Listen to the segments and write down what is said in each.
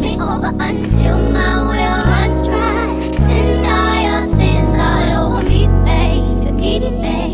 me over until my well runs dry. Send all your sins all over me, baby, baby, baby.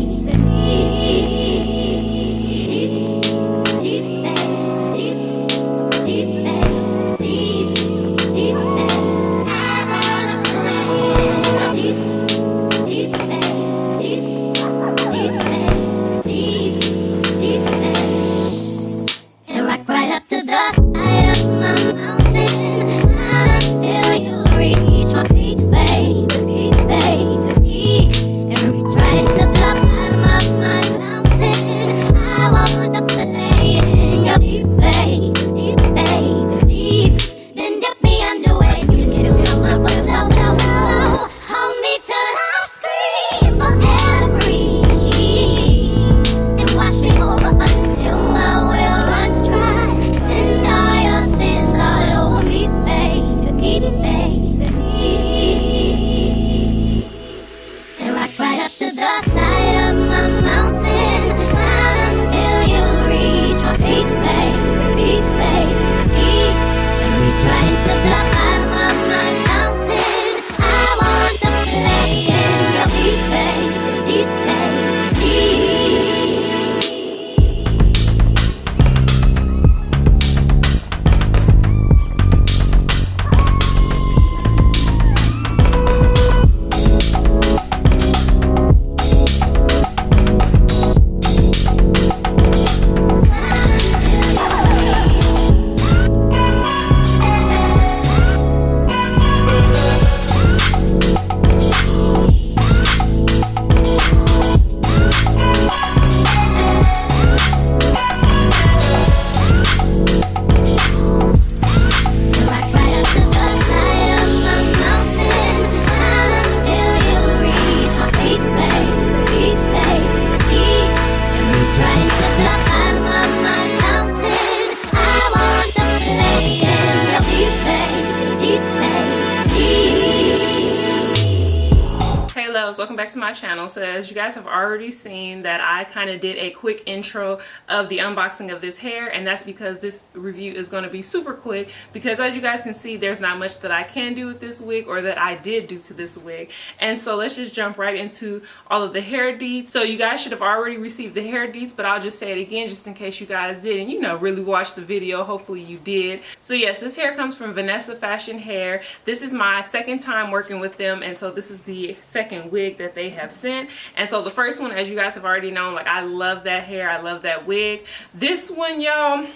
Welcome back to my channel. So as you guys have already seen, that I kind of did a quick intro of the unboxing of this hair, and that's because this review is going to be super quick, because as you guys can see, there's not much that I can do with this wig, or that I did do to this wig. And so let's just jump right into all of the hair deets. So you guys should have already received the hair deets, but I'll just say it again just in case you guys didn't, you know, really watch the video. Hopefully you did. So yes, this hair comes from Vanessa Fashion Hair. This is my second time working with them, and so this is the second wig that they have sent. And so the first one, as you guys have already known, like, I love that hair, I love that wig. This one, y'all,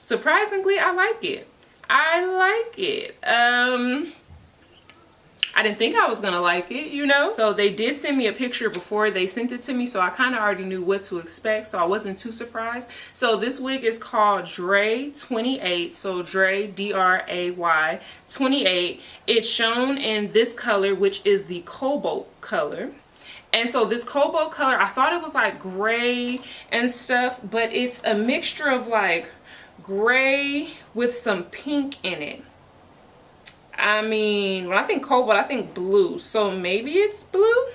surprisingly, I like it. I didn't think I was gonna like it, you know. So they did send me a picture before they sent it to me, so I kind of already knew what to expect, so I wasn't too surprised. So this wig is called Dray 28. So Dray, D-R-A-Y 28. It's shown in this color, which is the Cobalt color. And so this Cobalt color, I thought it was like gray and stuff, but it's a mixture of like gray with some pink in it. I mean, when I think Cobalt, I think blue, so maybe it's blue,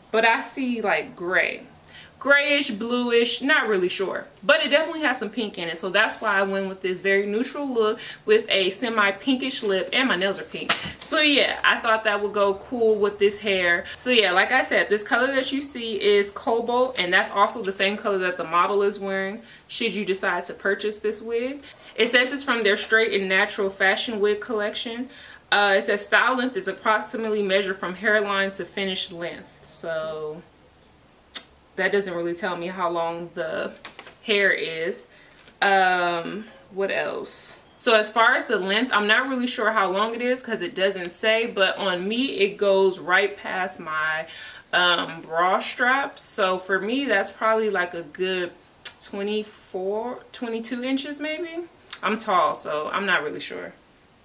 but I see like grayish, bluish, not really sure, but it definitely has some pink in it. So that's why I went with this very neutral look with a semi pinkish lip, and my nails are pink. So yeah, I thought that would go cool with this hair. So yeah, like I said, this color that you see is Cobalt, and that's also the same color that the model is wearing should you decide to purchase this wig. It says it's from their straight and natural fashion wig collection. It says style length is approximately measured from hairline to finished length. So that doesn't really tell me how long the hair is. What else? So as far as the length, I'm not really sure how long it is because it doesn't say, but on me it goes right past my bra strap. So for me, that's probably like a good 22 inches maybe. I'm tall, so I'm not really sure,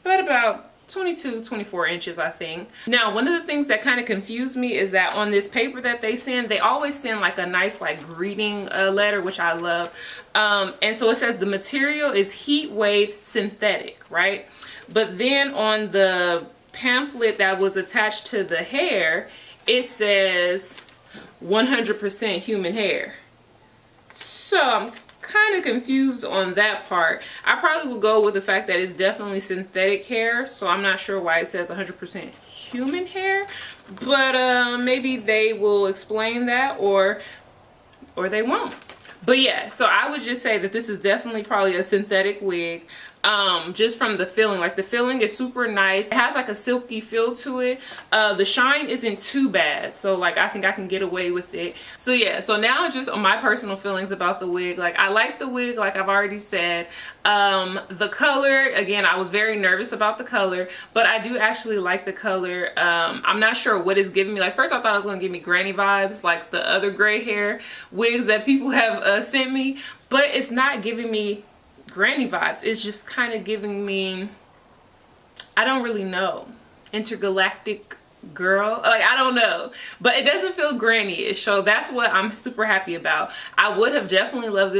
but about 24 inches, I think. Now, one of the things that kind of confused me is that on this paper that they send, they always send like a nice like greeting letter, which I love. And so it says the material is heat wave synthetic, right? But then on the pamphlet that was attached to the hair, it says 100% human hair. So I'm kind of confused on that part. I probably would go with the fact that it's definitely synthetic hair, so I'm not sure why it says 100% human hair, but maybe they will explain that, or they won't. But yeah, so I would just say that this is definitely probably a synthetic wig. Just from the feeling, like the feeling is super nice. It has like a silky feel to it. The shine isn't too bad, so like I think I can get away with it. So yeah, so now just on my personal feelings about the wig. Like I like the wig, like I've already said. The color, again, I was very nervous about the color, but I do actually like the color. I'm not sure what it's giving me. Like first I thought it was gonna give me granny vibes, like the other gray hair wigs that people have sent me, but it's not giving me granny vibes. It's just kind of giving me, I don't really know, intergalactic girl, like I don't know, but it doesn't feel granny-ish, so that's what I'm super happy about. I would have definitely loved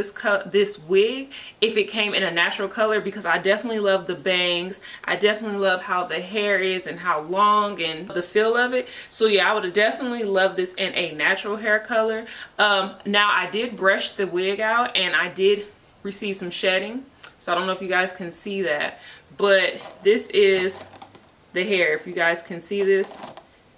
this wig if it came in a natural color, because I definitely love the bangs. I definitely love how the hair is and how long and the feel of it. So yeah, I would have definitely loved this in a natural hair color. Now I did brush the wig out and I did receive some shedding, so I don't know if you guys can see that, but this is the hair, if you guys can see this.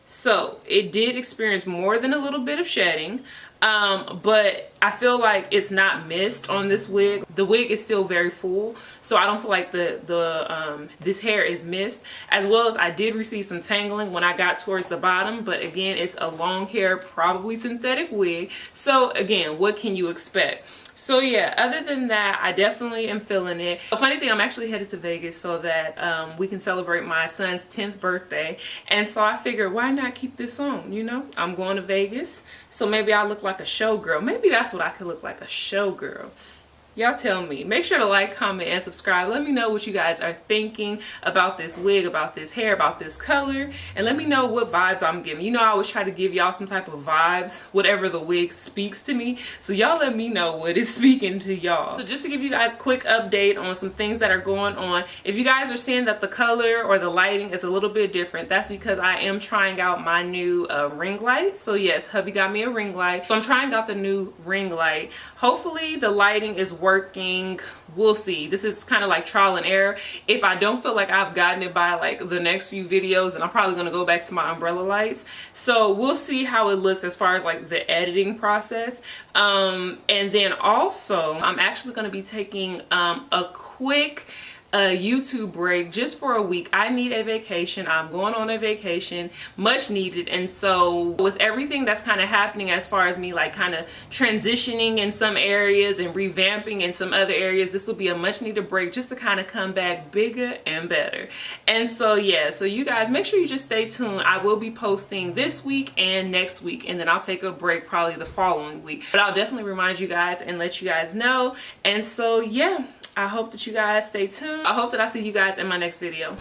So it did experience more than a little bit of shedding, but I feel like it's not missed on this wig. The wig is still very full, so I don't feel like this hair is missed. As well as I did receive some tangling when I got towards the bottom, but again, it's a long hair, probably synthetic wig, so again, what can you expect? So yeah, other than that, I definitely am feeling it. The funny thing, I'm actually headed to Vegas so that we can celebrate my son's 10th birthday. And so I figured, why not keep this on, you know? I'm going to Vegas, so maybe I look like a showgirl. Maybe that's what I could look like, a showgirl. Y'all tell me. Make sure to like, comment, and subscribe. Let me know what you guys are thinking about this wig, about this hair, about this color, and let me know what vibes I'm giving. You know, I always try to give y'all some type of vibes, whatever the wig speaks to me. So y'all let me know what is speaking to y'all. So just to give you guys a quick update on some things that are going on. If you guys are seeing that the color or the lighting is a little bit different, that's because I am trying out my new ring light. So yes, hubby got me a ring light. So I'm trying out the new ring light. Hopefully the lighting is working. We'll see. This is kind of like trial and error. If I don't feel like I've gotten it by like the next few videos, then I'm probably going to go back to my umbrella lights. So we'll see how it looks as far as like the editing process. And then also I'm actually going to be taking a quick YouTube break just for a week. I need a vacation. I'm going on a vacation, much needed. And so with everything that's kind of happening as far as me like kind of transitioning in some areas and revamping in some other areas, this will be a much needed break just to kind of come back bigger and better. And so yeah, so you guys make sure you just stay tuned. I will be posting this week and next week, and then I'll take a break probably the following week, but I'll definitely remind you guys and let you guys know. And so yeah, I hope that you guys stay tuned. I hope that I see you guys in my next video.